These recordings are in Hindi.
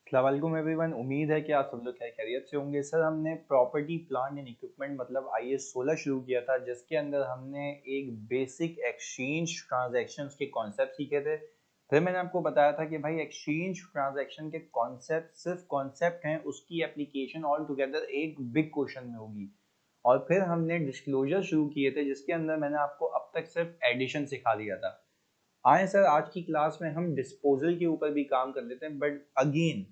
अस्सलाम वालेकुम एवरीवन। उम्मीद है कि आप सब लोग खैरियत से होंगे। सर हमने प्रॉपर्टी प्लांट एंड इक्विपमेंट मतलब IS 16 शुरू किया था, जिसके अंदर हमने एक बेसिक एक्सचेंज ट्रांजैक्शंस के कॉन्सेप्ट सीखे थे। फिर मैंने आपको बताया था कि भाई एक्सचेंज ट्रांजैक्शन के कॉन्सेप्ट सिर्फ कॉन्सेप्ट हैं, उसकी एप्लीकेशन ऑल टुगेदर एक बिग क्वेश्चन में होगी। और फिर हमने डिस्क्लोजर शुरू किए थे, जिसके अंदर मैंने आपको अब तक सिर्फ एडिशन सिखा दिया था। आए सर, आज की क्लास में हम डिस्पोजल के ऊपर भी काम कर लेते हैं, but again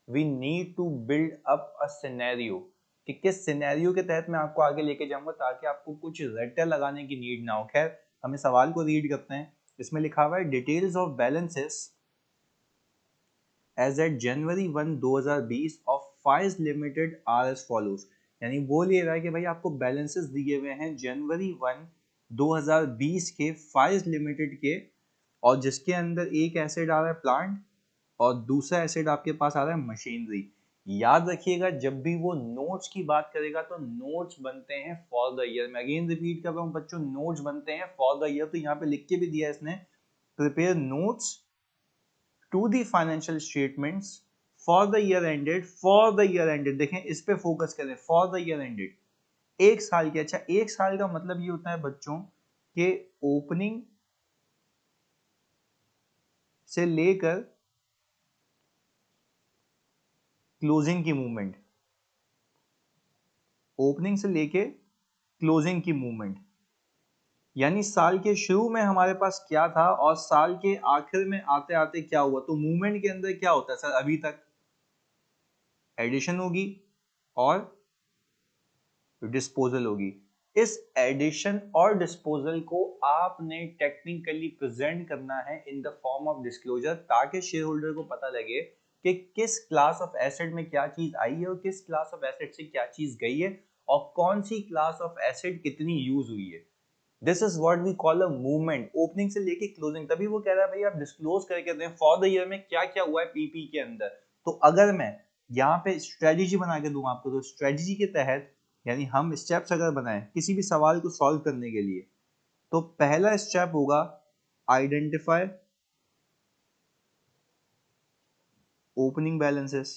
we need to build up a scenario कि किस सिनेरियो के तहत मैं आपको आगे लेके जाऊंगा, ताकि आपको कुछ रट्टे लगाने की नीड ना हो। खैर, हमें सवाल को रीड करते हैं। इसमें लिखा हुआ है details of balances as at January 1 2020 of Pfizer limited are as follows. यानी वो ले रहा है कि भाई आपको बैलेंसेस दिए हुए हैं जनवरी 1 2020 के फाइज लिमिटेड के, और जिसके अंदर एक एसेट आ रहा है प्लांट और दूसरा एसेट आपके पास आ रहा है मशीनरी। याद रखिएगा, जब भी वो नोट्स की बात करेगा तो नोट्स बनते हैं फॉर द ईयर। मैं अगेन रिपीट कर रहा हूँ बच्चों, नोट्स बनते हैं फॉर द ईयर। तो यहाँ पे लिख के भी दिया है इसने, prepare notes to the financial statements for the year ended. देखें, इस पे फोकस करें, फॉर द ईयर एंडेड, एक साल के। अच्छा, एक साल का मतलब ये होता है बच्चों कि ओपनिंग से लेकर क्लोजिंग की मूवमेंट, ओपनिंग से लेके क्लोजिंग की मूवमेंट, यानी साल के शुरू में हमारे पास क्या था और साल के आखिर में आते आते क्या हुआ। तो मूवमेंट के अंदर क्या होता है सर? अभी तक एडिशन होगी और डिस्पोजल होगी। इस एडिशन और डिस्पोजल को आपने टेक्निकली प्रेजेंट करना है in the form of disclosure, ताकि शेयर होल्डर को पता लगे कि किस क्लास ऑफ एसेट में क्या चीज आई है और किस क्लास ऑफ एसेट से क्या चीज गई है और कौन सी क्लास ऑफ एसेट कितनी यूज हुई है। This is what we call a movement, opening से लेके क्लोजिंग। तभी वो कह रहा है भाई आप डिस्क्लोज करके दें फॉर द ईयर में क्या क्या हुआ है पीपी के अंदर। तो अगर मैं यहाँ पे स्ट्रेटेजी बना के दूंगा आपको, तो स्ट्रेटेजी के तहत यानी हम स्टेप्स अगर बनाएं किसी भी सवाल को सॉल्व करने के लिए, तो पहला स्टेप होगा आइडेंटिफाई ओपनिंग बैलेंसेस,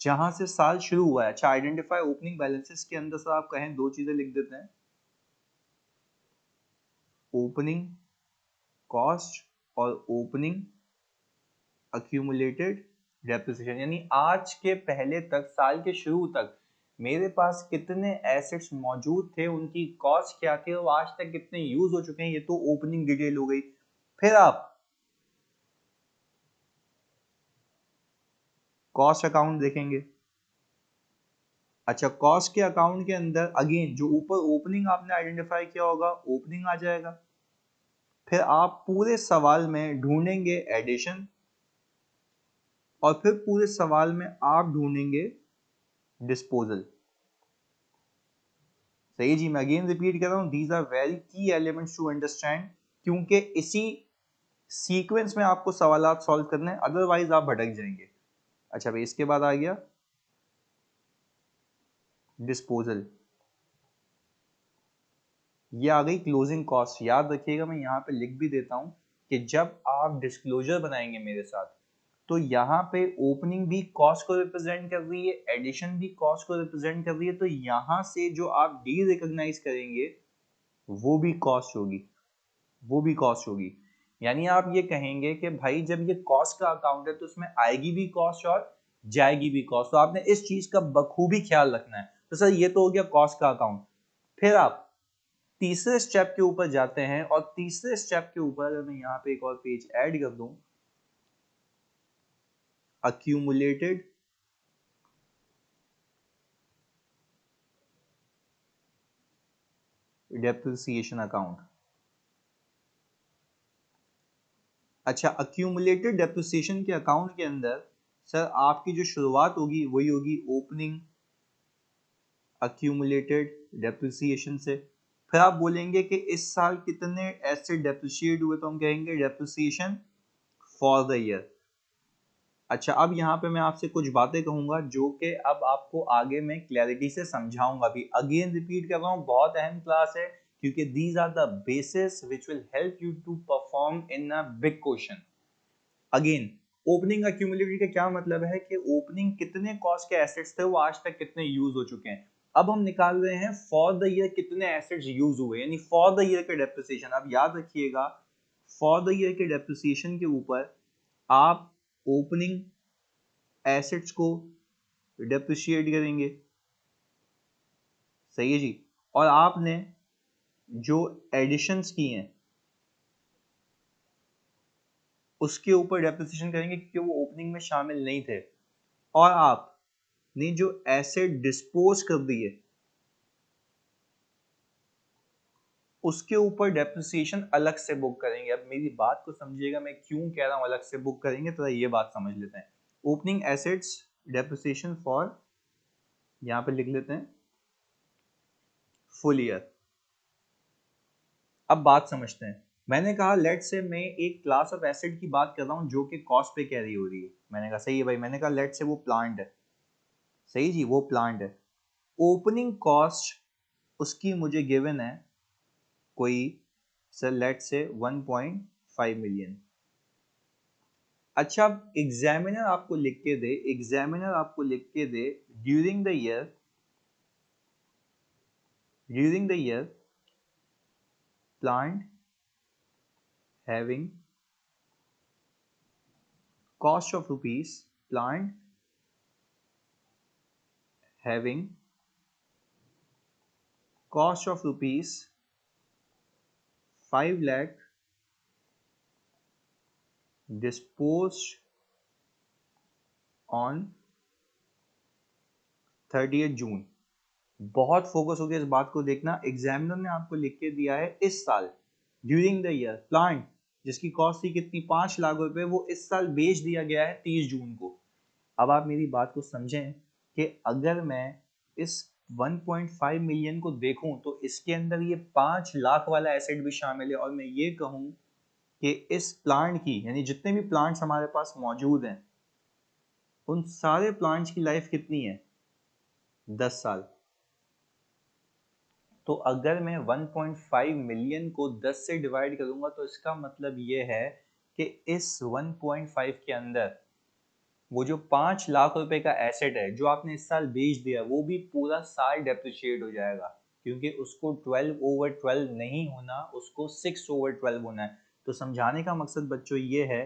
जहां से साल शुरू हुआ है। अच्छा, आइडेंटिफाई ओपनिंग बैलेंसेस के अंदर से आप कहें दो चीजें लिख देते हैं, ओपनिंग कॉस्ट और ओपनिंग अक्यूमुलेटेड डेप्रिसिएशन। यानी आज के पहले तक, साल के शुरू तक मेरे पास कितने एसेट्स मौजूद थे, उनकी कॉस्ट क्या थी और आज तक कितने यूज हो चुके हैं। ये तो ओपनिंग डिटेल हो गई। फिर आप कॉस्ट अकाउंट देखेंगे। अच्छा, कॉस्ट के अकाउंट के अंदर अगेन जो ऊपर ओपनिंग आपने आइडेंटिफाई किया होगा, ओपनिंग आ जाएगा। फिर आप पूरे सवाल में ढूंढेंगे एडिशन, और फिर पूरे सवाल में आप ढूंढेंगे डिस्पोजल। सही जी, मैं अगेन रिपीट कर रहा हूं, दीज आर वेरी की एलिमेंट्स टू अंडरस्टैंड, क्योंकि इसी सीक्वेंस में आपको सवालात सॉल्व करने हैं, अदरवाइज आप भटक जाएंगे। अच्छा भाई, इसके बाद आ गया डिस्पोजल, ये आ गई क्लोजिंग कॉस्ट। याद रखिएगा, मैं यहाँ पे लिख भी देता हूं कि जब आप डिस्क्लोजर बनाएंगे मेरे साथ, तो यहाँ पे ओपनिंग भी कॉस्ट को रिप्रेजेंट कर रही है, एडिशन भी कॉस्ट को रिप्रेजेंट कर रही है। तो यहाँ से जो आप डी रिकॉग्नाइज करेंगे वो भी कॉस्ट होगी, वो भी कॉस्ट होगी। यानी आप ये कहेंगे कि भाई जब ये कॉस्ट का अकाउंट है तो उसमें आएगी भी कॉस्ट और जाएगी भी कॉस्ट। तो आपने इस चीज का बखूबी ख्याल रखना है। तो सर ये तो हो गया कॉस्ट का अकाउंट। फिर आप तीसरे स्टेप के ऊपर जाते हैं, और तीसरे स्टेप के ऊपर अगर मैं यहाँ पे एक और पेज ऐड कर दूं, अक्यूमुलेटेड डेप्रिसिएशन अकाउंट। अच्छा, अक्यूमुलेटेड डेप्रिसिएशन के अकाउंट के अंदर सर आपकी जो शुरुआत होगी वही होगी ओपनिंग अक्यूमुलेटेड डेप्रिसिएशन से। फिर आप बोलेंगे कि इस साल कितने एसेट डेप्रिशिएट हुए, तो हम कहेंगे डेप्रिसिएशन फॉर द ईयर। अच्छा, अब यहाँ पे मैं आपसे कुछ बातें कहूंगा जो कि अब आपको आगे मैं क्लैरिटी से समझाऊंगा भी। अगेन रिपीट कर रहा हूँ, बहुत अहम क्लास है, क्योंकि these are the basis which will help you to perform in a big question. Again opening accumulated का क्या मतलब है कि ओपनिंग कितने कॉस्ट के एसेट्स थे वो आज तक कितने यूज हो चुके हैं। अब हम निकाल रहे हैं फॉर द ईयर कितने एसेट्स यूज हुए, यानी फॉर द ईयर के डेप्रिसिएशन। अब याद रखिएगा फॉर द ईयर के डेप्रिसिएशन के ऊपर आप ओपनिंग एसेट्स को डेप्रिशिएट करेंगे, सही है जी। और आपने जो एडिशंस की हैं उसके ऊपर डेप्रिसिएशन करेंगे क्योंकि वो ओपनिंग में शामिल नहीं थे। और आपने जो एसेट डिस्पोज कर दिए उसके ऊपर डेप्रिसिएशन अलग से बुक करेंगे। अब मेरी बात को समझिएगा, मैं क्यों कह रहा हूं अलग से बुक करेंगे, तो ये बात समझ लेते हैं। ओपनिंग एसेट्स डेप्रिसिएशन फॉर, यहां पे लिख लेते हैं फुल ईयर। अब बात समझते हैं। मैंने कहा लेट से मैं एक क्लास ऑफ एसेट की बात कर रहा हूं जो कि कॉस्ट पे कैरी हो रही है। मैंने कहा सही है भाई, मैंने कहा लेट से वो प्लांट है, सही जी, वो प्लांट है। ओपनिंग कॉस्ट उसकी मुझे गिवन है कोई सर लेट से 1.5 मिलियन। अच्छा, अब एग्जामिनर आपको लिख के दे, एग्जामिनर आपको लिख के दे during the year plant having cost of rupees, plant having cost of rupees 5 lakh disposed on 30th June. बहुत फोकस होकर इस बात को देखना, एग्जामिनर ने आपको लिख के दिया है इस साल ड्यूरिंग द ईयर प्लांट जिसकी कॉस्ट थी कितनी 5 लाख रुपए, वो इस साल बेच दिया गया है 30 जून को। अब आप मेरी बात को समझें कि अगर मैं इस 1.5 मिलियन को देखूं तो इसके अंदर ये 5 लाख वाला एसेट भी शामिल है। और मैं ये कहूं कि इस प्लांट की, यानी जितने भी प्लांट्स हमारे पास मौजूद हैं उन सारे प्लांट्स की लाइफ कितनी है 10 साल। तो अगर मैं 1.5 मिलियन को 10 से डिवाइड करूंगा तो इसका मतलब ये है कि इस 1.5 के अंदर वो जो 5 लाख रुपए का एसेट है जो आपने इस साल बेच दिया वो भी पूरा साल डेप्रिशिएट हो जाएगा, क्योंकि उसको 12/12 नहीं होना, उसको 6/12 होना है। तो समझाने का मकसद बच्चों ये है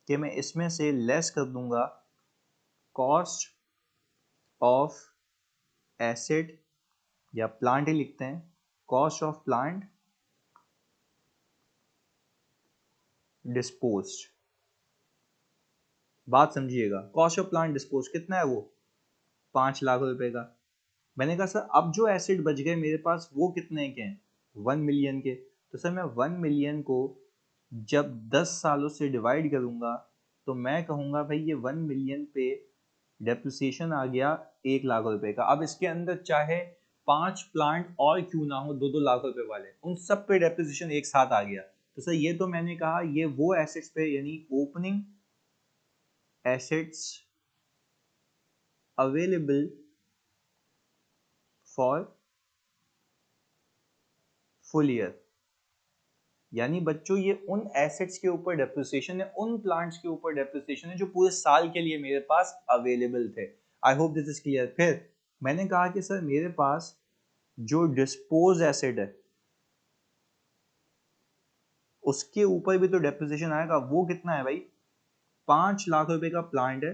कि मैं इसमें से लेस कर दूंगा कॉस्ट ऑफ एसेट, या प्लांट ही लिखते हैं, कॉस्ट ऑफ प्लांट डिस्पोज्ड। बात समझिएगा, कॉस्ट ऑफ प्लांट डिस्पोज कितना है वो 5 लाख रुपए का। मैंने कहा सर अब जो एसिड बच गए मेरे पास वो कितने के हैं 1 मिलियन के। तो सर मैं 1 मिलियन को जब 10 सालों से डिवाइड करूंगा तो मैं कहूंगा भाई ये 1 मिलियन पे डेप्रिसिएशन आ गया 1 लाख रुपए का। अब इसके अंदर चाहे 5 प्लांट और क्यों ना हो 2-2 लाख रुपए वाले, उन सब पे डेप्रिसिएशन एक साथ आ गया। तो सर ये तो मैंने कहा ये वो एसेट्स पे, यानी opening assets available for full year, यानी बच्चों ये उन एसेट्स के ऊपर डेप्रिसिएशन है, उन प्लांट्स के ऊपर डेप्रिसिएशन है जो पूरे साल के लिए मेरे पास अवेलेबल थे। I hope this is clear. फिर मैंने कहा कि सर मेरे पास जो डिस्पोज एसेट है उसके ऊपर भी तो डेप्रिसिएशन आएगा, वो कितना है भाई 5 लाख रुपए का प्लांट है।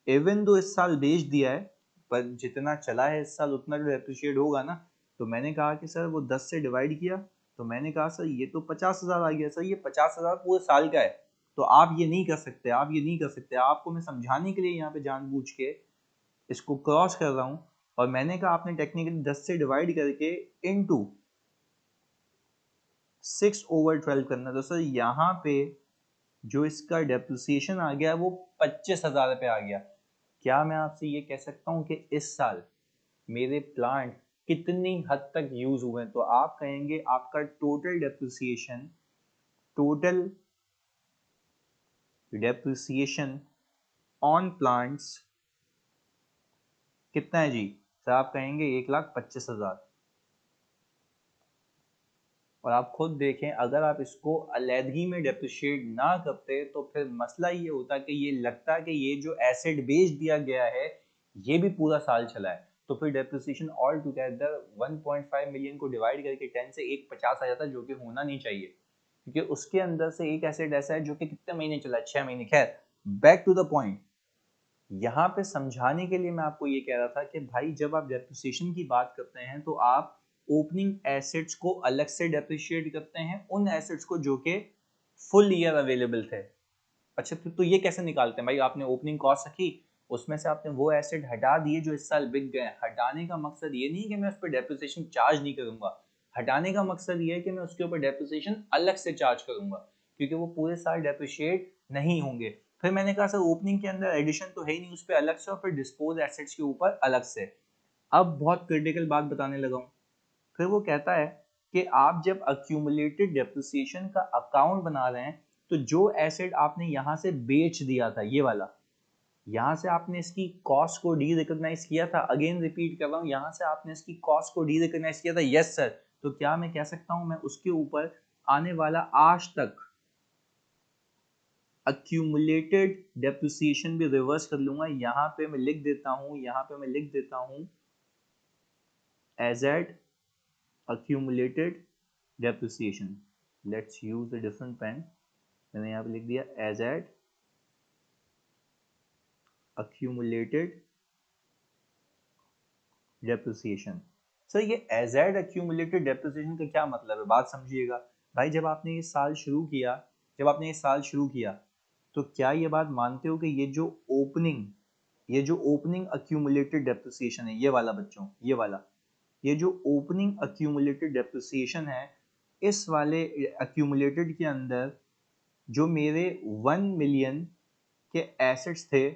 इवन दो इस साल बेच दिया है पर जितना चला है इस साल उतना तो डेप्रिशिएट होगा ना। तो मैंने कहा कि सर वो 10 से डिवाइड किया तो मैंने कहा सर ये तो 50,000 आ गया। सर ये 50,000 पूरे साल का है, तो आप ये नहीं कर सकते, आप ये नहीं कर सकते। आपको मैं समझाने के लिए यहाँ पे जानबूझ के इसको क्रॉस कर रहा हूँ। और मैंने कहा आपने टेक्निकली 10 से डिवाइड करके इनटू 6/12 करना। तो सर यहाँ पे जो इसका डेप्रिसिएशन आ गया वो 25,000 रुपये आ गया। क्या मैं आपसे ये कह सकता हूँ कि इस साल मेरे प्लांट कितनी हद तक यूज हुए हैं? तो आप कहेंगे आपका टोटल डेप्रिसिएशन ऑन प्लांट्स कितना है जी? सर आप कहेंगे 1,25,000। और आप खुद देखें, अगर आप इसको अलहदगी में डेप्रिशिएट ना करते तो फिर मसला ये होता कि ये लगता कि ये जो एसेट बेच दिया गया है ये भी पूरा साल चला है, तो फिर डेप्रिसिएशन ऑल टुगेदर 1.5 मिलियन को डिवाइड करके 10 से एक 50 आ जाता, जो कि होना नहीं चाहिए, क्योंकि उसके अंदर से एक एसेट ऐसा है जो कि कितने महीने चला है, 6 महीने। खैर, बैक टू द पॉइंट। यहाँ पे समझाने के लिए मैं आपको ये कह रहा था कि भाई जब आप डेप्रिसिएशन की बात करते हैं तो आप ओपनिंग एसेट्स को अलग से डेप्रिशिएट करते हैं, उन एसेट्स को जो कि फुल ईयर अवेलेबल थे। अच्छा, तो ये कैसे निकालते हैं भाई? आपने ओपनिंग कॉस्ट रखी, उसमें से आपने वो एसेट हटा दिए जो इस साल बिक गए। हटाने का मकसद ये नहीं कि मैं उस पर डेप्रिसिएशन चार्ज नहीं करूंगा, हटाने का मकसद ये है कि मैं उसके ऊपर डेप्रिसिएशन अलग से चार्ज करूंगा, क्योंकि वो पूरे साल डेप्रिशिएट नहीं होंगे। फिर मैंने कहा सर ओपनिंग के अंदर एडिशन तो है ही नहीं उस पर अलग से, और फिर डिस्पोज एसेट्स के ऊपर अलग से। अब बहुत क्रिटिकल बात बताने लगा हूँ। फिर वो कहता है कि आप जब अक्यूमुलेटेड डेप्रिसिएशन का अकाउंट बना रहे हैं तो जो एसेट आपने यहाँ से बेच दिया था, ये वाला, यहाँ से आपने इसकी कॉस्ट को डी रिकॉग्नाइज किया था। अगेन रिपीट कर रहा हूँ, यहाँ से आपने इसकी कॉस्ट को डी रिकॉग्नाइज किया था। यस सर, तो क्या मैं कह सकता हूँ मैं उसके ऊपर आने वाला आज तक accumulated depreciation भी रिवर्स कर लूंगा। यहाँ पे मैं लिख देता हूँ, यहाँ पे मैं लिख देता हूँ as at accumulated depreciation. Let's use a different pen. मैंने यहाँ पे लिख दिया as at accumulated depreciation. Sir ये as at accumulated depreciation का क्या मतलब है? बात समझिएगा भाई। जब आपने ये साल शुरू किया, तो क्या ये बात मानते हो कि ये जो ओपनिंग accumulated depreciation है, ये वाला बच्चों, ये जो ओपनिंग accumulated depreciation है, इस वाले accumulated के अंदर जो मेरे 1 मिलियन के एसेट्स थे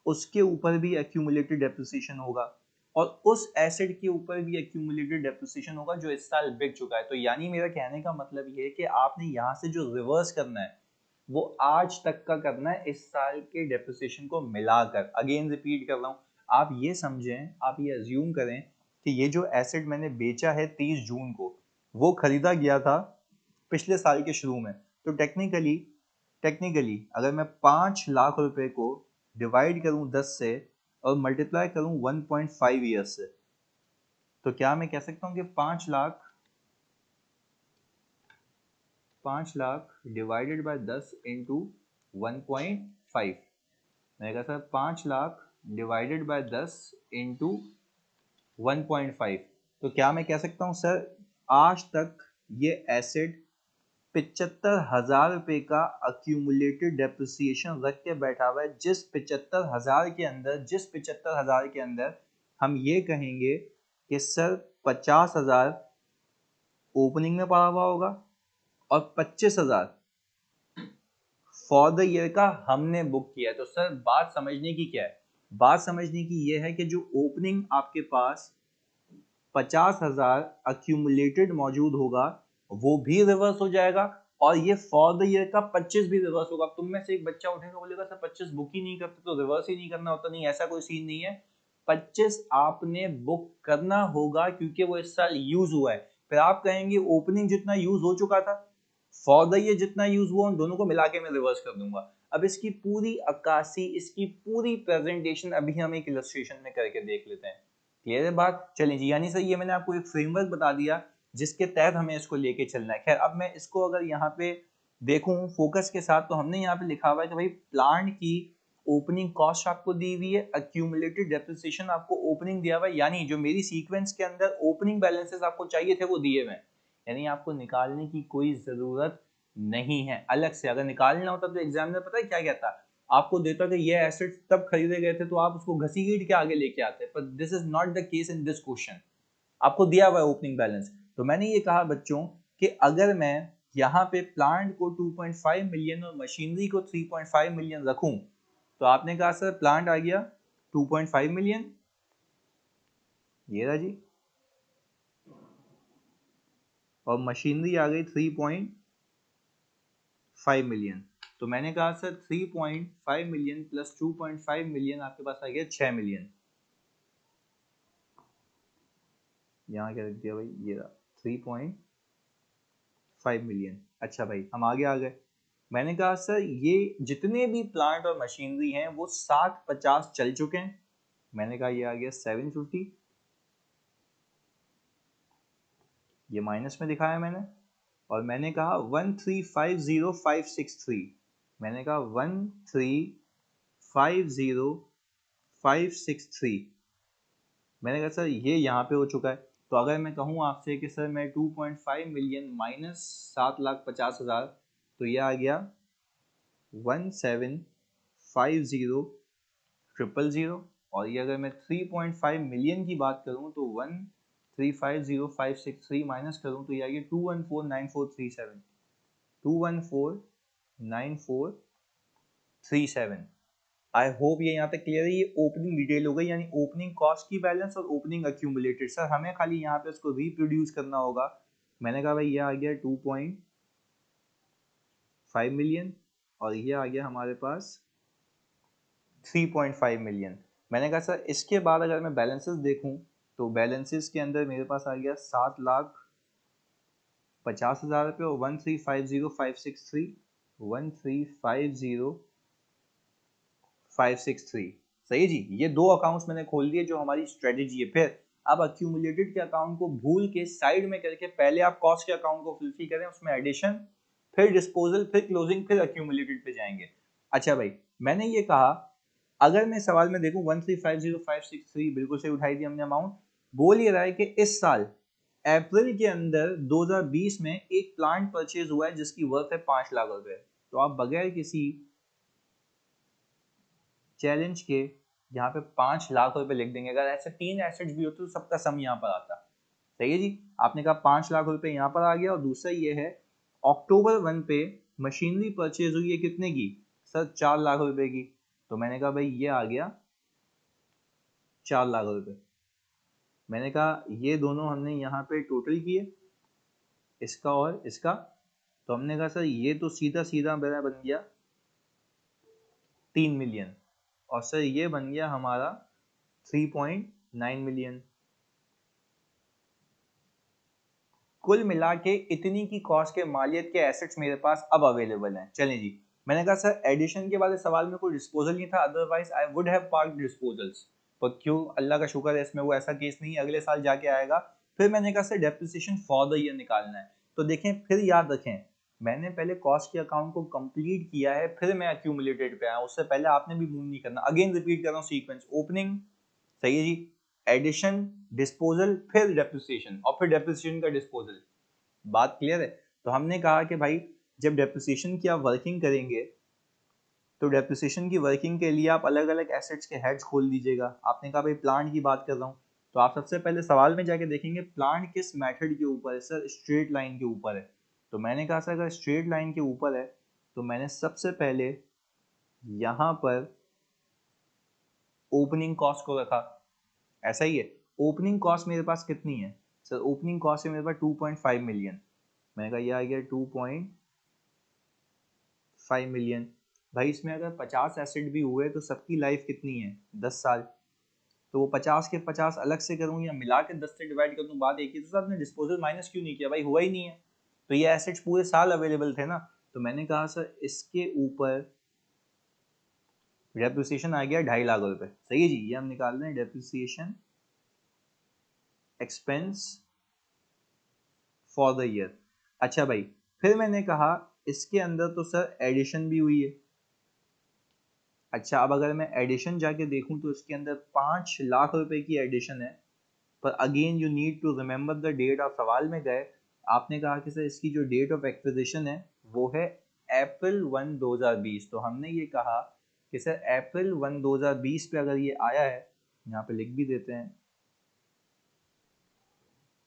उसके ऊपर भी accumulated depreciation होगा, और उस एसेट के ऊपर भी accumulated depreciation होगा जो इस साल बिक चुका है। तो यानी मेरा कहने का मतलब ये है कि आपने यहाँ से जो रिवर्स करना है वो आज तक का करना है, इस साल के डेप्रिसिएशन को मिलाकर। अगेन रिपीट कर रहा हूँ, आप ये समझें, आप ये अज्यूम करें कि ये जो एसेट मैंने बेचा है 30 जून को, वो खरीदा गया था पिछले साल के शुरू में। तो टेक्निकली अगर मैं 5 लाख रुपए को डिवाइड करूं 10 से और मल्टीप्लाई करूं 1.5 ईयर्स से, तो क्या मैं कह सकता हूं कि 5 लाख डिवाइडेड बाय 10 इंटू 1.5। मैंने कहा sir 5 lakh divided by 10 into 1.5, तो क्या मैं कह सकता हूँ सर आज तक ये एसेट 75,000 रुपए का अक्यूमुलेटेड डेप्रिसिएशन रख के बैठा हुआ है, जिस 75,000 के अंदर हम ये कहेंगे कि सर 50,000 ओपनिंग में पड़ा हुआ होगा और 25,000 फॉर द ईयर का हमने बुक किया है। तो सर बात समझने की क्या है? बात समझने की ये है कि जो ओपनिंग आपके पास 50,000 अक्यूमुलेटेड मौजूद होगा वो भी रिवर्स हो जाएगा, और ये फॉर द ईयर का 25 भी रिवर्स होगा। तुम में से एक बच्चा उठेगा बोलेगा सर 25 बुक ही नहीं करते तो रिवर्स ही नहीं करना होता। नहीं, ऐसा कोई सीन नहीं है। 25 आपने बुक करना होगा क्योंकि वो इस साल यूज हुआ है। फिर आप कहेंगे ओपनिंग जितना यूज हो चुका था, फॉर द ईयर जितना यूज हुआ, उन दोनों को मिला के मैं रिवर्स कर दूंगा। अब इसकी पूरी अक्कासी, इसकी पूरी प्रेजेंटेशन अभी हम एक इलस्ट्रेशन में करके देख लेते हैं। क्लियर है बात? चलें जी, यानी सर ये मैंने आपको एक फ्रेमवर्क बता दिया जिसके तहत हमें इसको लेके चलना है। खैर, अब मैं इसको अगर यहाँ पे देखूं फोकस के साथ, तो हमने यहाँ पे लिखा हुआ है कि भाई प्लांट की ओपनिंग कॉस्ट आपको दी हुई है, अक्यूमुलेटेड डेप्रिसिएशन आपको ओपनिंग दिया हुआ है, यानी जो मेरी सीक्वेंस के अंदर ओपनिंग बैलेंसेस आपको चाहिए थे वो दिए हुए हैं, यानी आपको निकालने की कोई जरूरत नहीं है अलग से। अगर निकालना होता तो एग्जामिनर पता है क्या कहता, आपको देता कि ये एसेट तब खरीदे गए थे तो आप उसको घसीट के आगे लेके आते, पर this is not the case in this question. आपको दिया हुआ है ओपनिंग बैलेंस। तो मैंने ये कहा बच्चों कि अगर मैं यहाँ पे प्लांट को 2.5 मिलियन और मशीनरी को 3.5 मिलियन रखूं, तो आपने कहा सर प्लांट आ गया 2.5 मिलियन, ये रहा जी, और मशीनरी आ गई 3.5 मिलियन। तो मैंने कहा सर 3.5 मिलियन प्लस 2.5 मिलियन आपके पास आ गया 6 मिलियन। यहाँ क्या रख दिया भाई, ये रहा 3.5 5 मिलियन। अच्छा भाई हम आगे आ गए। मैंने कहा सर ये जितने भी प्लांट और मशीनरी हैं वो 60-50 चल चुके हैं। मैंने कहा ये आ गया 750, ये माइनस में दिखाया मैंने। और मैंने कहा 1350563, मैंने कहा 1350563, मैंने कहा सर ये यहाँ पे हो चुका है। तो अगर मैं कहूँ आपसे कि सर मैं 2.5 मिलियन माइनस 7,50,000, तो ये आ गया 1,750,000। और ये अगर मैं 3.5 मिलियन की बात करूँ तो 1350563 माइनस करूँ तो ये आ गया 2149437, 2149437। आई होप ये यहाँ पे क्लियर है। ये ओपनिंग डिटेल हो गई, यानी ओपनिंग कॉस्ट की बैलेंस और ओपनिंग अक्यूमुलेटेड। सर हमें खाली यहाँ पे उसको रिप्रोड्यूस करना होगा। मैंने कहा भाई ये आ गया 2.5 मिलियन और ये आ गया हमारे पास 3.5 मिलियन। मैंने कहा सर इसके बाद अगर मैं बैलेंसेस देखूं तो बैलेंसेस के अंदर मेरे पास आ गया 7,50,000 रुपये और 1350563, 1350563। सही है जी। ये दो अकाउंट्स मैंने खोल दिए जो हमारी स्ट्रेटेजी है। फिर अब अक्यूमुलेटेड के अकाउंट को भूल के साइड में करके पहले आप कॉस्ट के अकाउंट को फुलफिल करें, उसमें एडिशन, फिर डिस्पोजल, फिर क्लोजिंग, फिर अक्यूमुलेटेड पे जाएंगे। अच्छा भाई मैंने ये कहा अगर मैं सवाल में देखूं 1350563 बिल्कुल सही उठाई थी हमने अमाउंट। बोल ये रहा है कि इस साल अप्रैल के अंदर 2020 में एक प्लांट परचेज हुआ है जिसकी वर्थ है 5 लाख रुपए। तो आप बगैर किसी चैलेंज के यहाँ पे 5 लाख रुपए लिख देंगे। अगर ऐसे 3 एसेट्स भी होते तो सबका सम यहाँ पर आता। सही है जी। आपने कहा 5 लाख रुपए यहाँ पर आ गया। और दूसरा ये है अक्टूबर 1 पे मशीनरी परचेज हुई है कितने की सर, 4 लाख रुपए की। तो मैंने कहा भाई ये आ गया 4 लाख रुपए। मैंने कहा ये दोनों हमने यहाँ पे टोटल किए, इसका और इसका। तो हमने कहा सर ये तो सीधा सीधा मेरा बन गया 3 मिलियन और सर ये बन गया हमारा 3.9 मिलियन। कुल मिला के इतनी की कॉस्ट के मालियत के एसेट्स मेरे पास अब अवेलेबल हैं। चलें जी। मैंने कहा सर एडिशन के बाद सवाल में कोई डिस्पोजल नहीं था, otherwise I would have park disposals. पर क्यों, अल्लाह का शुक्र है इसमें वो ऐसा केस नहीं, अगले साल जाके आएगा। फिर मैंने कहा sir depreciation for the year निकालना है। तो देखें फिर याद रखें मैंने पहले कॉस्ट के अकाउंट को कंप्लीट किया है, फिर मैं अक्यूमुलेटेड पे आया। उससे पहले आपने भी मूव नहीं करना। अगेन रिपीट कर रहा हूँ सीक्वेंस, ओपनिंग, सही है जी, एडिशन, डिस्पोजल, फिर डेप्रिसिएशन और फिर डेप्रिसिएशन का डिस्पोजल। बात क्लियर है। तो हमने कहा कि भाई जब डेप्रिसिएशन की आप वर्किंग करेंगे तो डेप्रिसिएशन की वर्किंग के लिए आप अलग अलग एसेट्स के हेड्स खोल दीजिएगा। आपने कहा भाई प्लांट की बात कर रहा हूँ, तो आप सबसे पहले सवाल में जाके देखेंगे प्लांट किस मेथड के ऊपर है सर, स्ट्रेट लाइन के ऊपर है। तो मैंने कहा सर अगर स्ट्रेट लाइन के ऊपर है तो मैंने सबसे पहले यहाँ पर ओपनिंग कॉस्ट को रखा। ऐसा ही है। ओपनिंग कॉस्ट मेरे पास कितनी है सर, ओपनिंग कॉस्ट है मेरे पास 2.5 मिलियन। मैंने कहा यह आ गया 2.5 मिलियन। भाई इसमें अगर 50 एसिड भी हुए तो सबकी लाइफ कितनी है, 10 साल। तो वो 50 के 50 अलग से करूँ या मिला के 10 से डिवाइड कर दूँ, बात एक ही। तो आपने डिस्पोजल माइनस क्यों नहीं किया, भाई हुआ ही नहीं है। तो ये एसेट्स पूरे साल अवेलेबल थे ना। तो मैंने कहा सर इसके ऊपर डेप्रिसिएशन आ गया 2.5 लाख रुपए। सही है जी। ये हम निकाल रहे हैं depreciation expense for the year. अच्छा भाई फिर मैंने कहा इसके अंदर तो सर एडिशन भी हुई है। अच्छा अब अगर मैं एडिशन जाके देखूं तो इसके अंदर 5 लाख रुपए की एडिशन है। पर again you need to remember the date. आप सवाल में गए, आपने कहा कि सर इसकी जो डेट ऑफ एक्विजिशन है वो है अप्रैल 1 2020। तो हमने ये कहा कि सर अप्रैल 1 2020 पे अगर ये आया है, यहाँ पे लिख भी देते हैं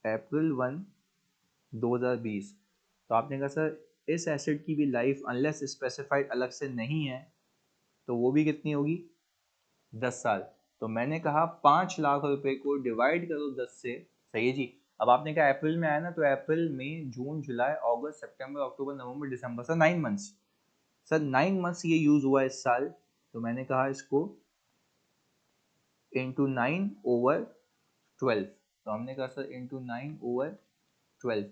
अप्रैल 1 2020। तो आपने कहा सर इस एसेट की भी लाइफ अनलेस स्पेसिफाइड अलग से नहीं है तो वो भी कितनी होगी, 10 साल। तो मैंने कहा 5 लाख रुपए को डिवाइड करो 10 से। सही है जी। अब आपने कहा अप्रैल में आया ना, तो अप्रैल मई जून जुलाई अगस्त सितंबर अक्टूबर नवंबर दिसंबर, सर 9 मंथ्स। सर 9 मंथ्स ये यूज हुआ इस साल। तो मैंने कहा इसको इंटू 9/12। तो हमने कहा सर इंटू 9/12।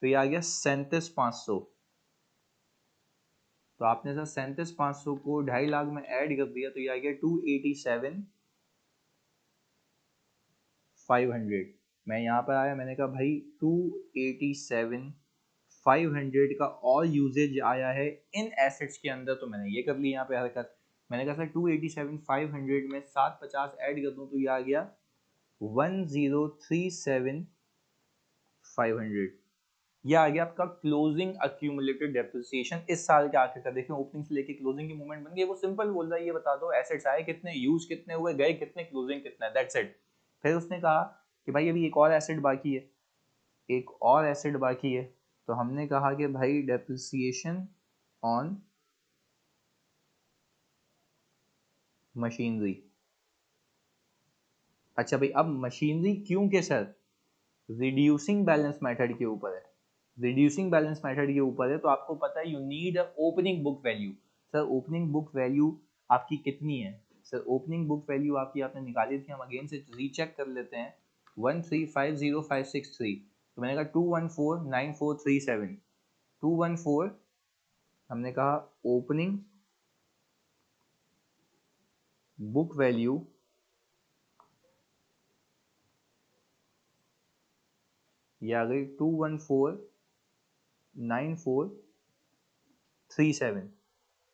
तो ये आ गया 37,500। तो आपने सर 37,500 को 2.5 लाख में ऐड कर दिया तो ये आ गया 287,500। मैं यहाँ पर आया, मैंने कहा भाई 287,500 का और यूजेज आया है इन एसेट्स के अंदर, तो मैंने ये कर ली यहाँ पे हरकत। मैंने कहा सर 287,500 में 750 ऐड कर दूँ तो ये आ गया 10,37,500। ये आ गया आपका क्लोजिंग अक्यूमुलेटेड डेप्रिसिएशन इस साल के आखिर का। देखिए ओपनिंग से लेके क्लोजिंग की मूवमेंट बन गई, वो सिंपल बोल रहा है ये बता दो एसेट्स आए कितने, यूज कितने हुए, गए कितने, क्लोजिंग कितना है, दैट्स इट। फिर उसने कहा कि भाई अभी एक और एसेट बाकी है, एक और एसेट बाकी है। तो हमने कहा कि भाई डेप्रिसिएशन ऑन मशीनरी। अच्छा भाई अब मशीनरी क्यों के सर, रिड्यूसिंग बैलेंस मेथड के ऊपर है, रिड्यूसिंग बैलेंस मेथड के ऊपर है। तो आपको पता है you need opening book value. Sir opening book value आपकी कितनी है, सर ओपनिंग बुक वैल्यू आपकी आपने निकाली थी, हम अगेन से रीचेक कर लेते हैं, 1350563। तो मैंने कहा 2149437, 214 हमने कहा ओपनिंग बुक वैल्यू ये आ गई 2149437।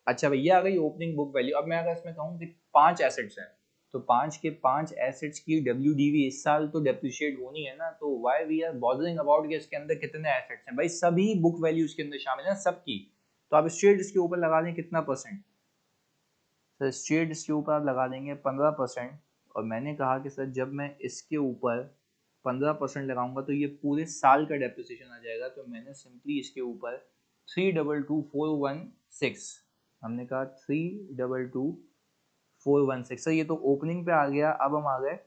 अच्छा भैया आ गई ओपनिंग बुक वैल्यू। अब मैं अगर इसमें कहूँ कि 5 एसेट्स हैं तो 5 के 5 एसेट्स की WDV इस साल तो डेप्रिशिएट होनी है ना, तो why we are bothering about कि इसके अंदर कितने एसेट्स हैं, भाई सभी बुक वैल्यू इसके अंदर शामिल है सबकी। तो आप स्ट्रेट इसके ऊपर लगा दें कितना परसेंट, सर स्ट्रेट इसके ऊपर आप लगा देंगे 15%। और मैंने कहा कि सर जब मैं इसके ऊपर 15% लगाऊंगा तो ये पूरे साल का डेप्रिसिएशन आ जाएगा। तो मैंने सिंपली इसके ऊपर 322,416, हमने कहा 322,416। सर ये तो ओपनिंग पे आ गया। अब हम आ गए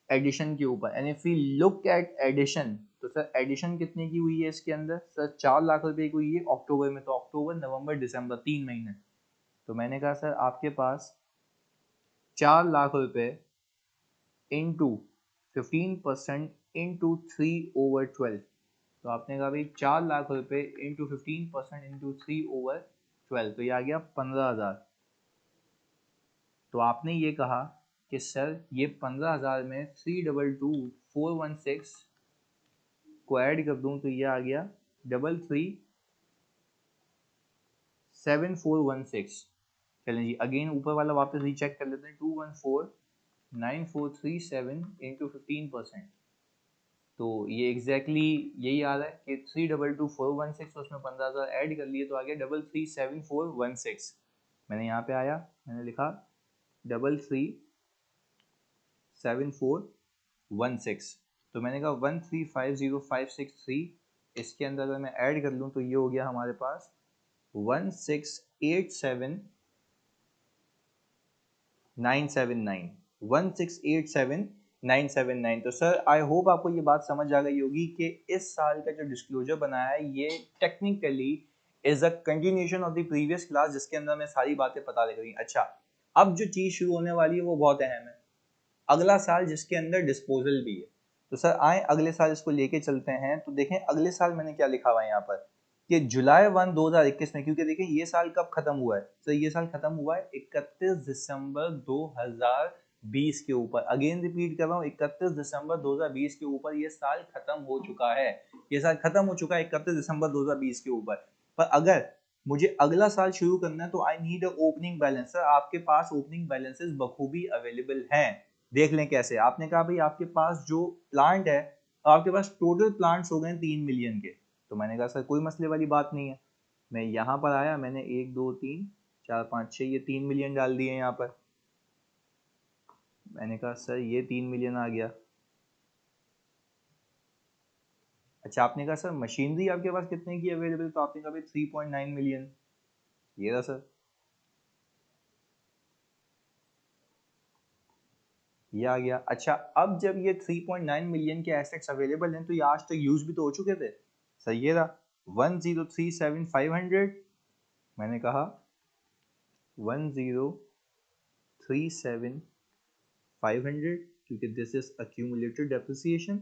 एडिशन के ऊपर, and if we look at addition तो सर एडिशन कितने की हुई है इसके अंदर, सर 4 लाख रुपए की हुई है अक्टूबर में। तो अक्टूबर नवंबर दिसंबर 3 महीने। तो मैंने कहा सर आपके पास 4 लाख रुपए इंटू 15% इंटू 3/12। तो आपने कहा भाई 4 लाख रुपए इंटू 15% इंटू 3/12, तो ये आ गया 15,000। तो आपने ये कहा कि सर ये 15,000 में 322,416 को ऐड कर दूं तो ये आ गया 33,7416। चलें जी अगेन ऊपर वाला वापस रीचेक कर लेते हैं, 214,9437 इंटू 15%। तो ये एग्जैक्टली यही आ रहा है कि 322,416, उसमें 15,000 ऐड कर लिए तो आ गया 33,7416। मैंने यहाँ पे आया, मैंने लिखा 33,7416। तो मैंने कहा 1350563 इसके अंदर अगर मैं ऐड कर लूँ तो ये हो गया हमारे पास 1687979 तो सर आई होप आपको ये बात समझ आ गई होगी कि इस साल का जो डिस्क्लोजर बनाया है ये technically is a continuation of the previous class जिसके अंदर मैं सारी बातें पता लग रही। अच्छा अब जो चीज शुरू होने वाली है वो बहुत अहम है, अगला साल जिसके अंदर डिस्पोजल भी है। तो सर आए अगले साल इसको लेके चलते हैं। तो देखें अगले साल मैंने क्या लिखा हुआ है यहाँ पर कि जुलाई 1 2021 में, क्योंकि देखिए ये साल कब खत्म हुआ है, तो ये साल खत्म हुआ है 31 दिसंबर 2020 के ऊपर। अगेन रिपीट कर रहा हूँ 31 दिसंबर 2020 के ऊपर ये साल खत्म हो चुका है, ये साल खत्म हो चुका है 31 दिसंबर 2020 के ऊपर। पर अगर मुझे अगला साल शुरू करना है तो I need a opening balance. Sir आपके पास ओपनिंग बैलेंसेस बखूबी अवेलेबल हैं, देख लें कैसे। आपने कहा भाई आपके पास जो प्लांट है, आपके पास टोटल प्लांट्स हो गए 3 मिलियन के। तो मैंने कहा सर कोई मसले वाली बात नहीं है। मैं यहाँ पर आया, मैंने 1 2 3 4 5 6 ये 3 मिलियन डाल दिए यहाँ पर। मैंने कहा सर ये 3 मिलियन आ गया। अच्छा आपने कहा सर मशीनरी आपके पास कितने की अवेलेबल, तो आपने कहा भाई 3.9 मिलियन, ये रहा सर, ये आ गया। अच्छा अब जब ये 3.9 मिलियन के एसेट्स अवेलेबल हैं तो ये आज तक यूज भी तो हो चुके थे। सर ये रहा 1,037,500, मैंने कहा 1,037,500 क्योंकि दिस इज अक्यूमुलेटेड डेप्रिसिएशन।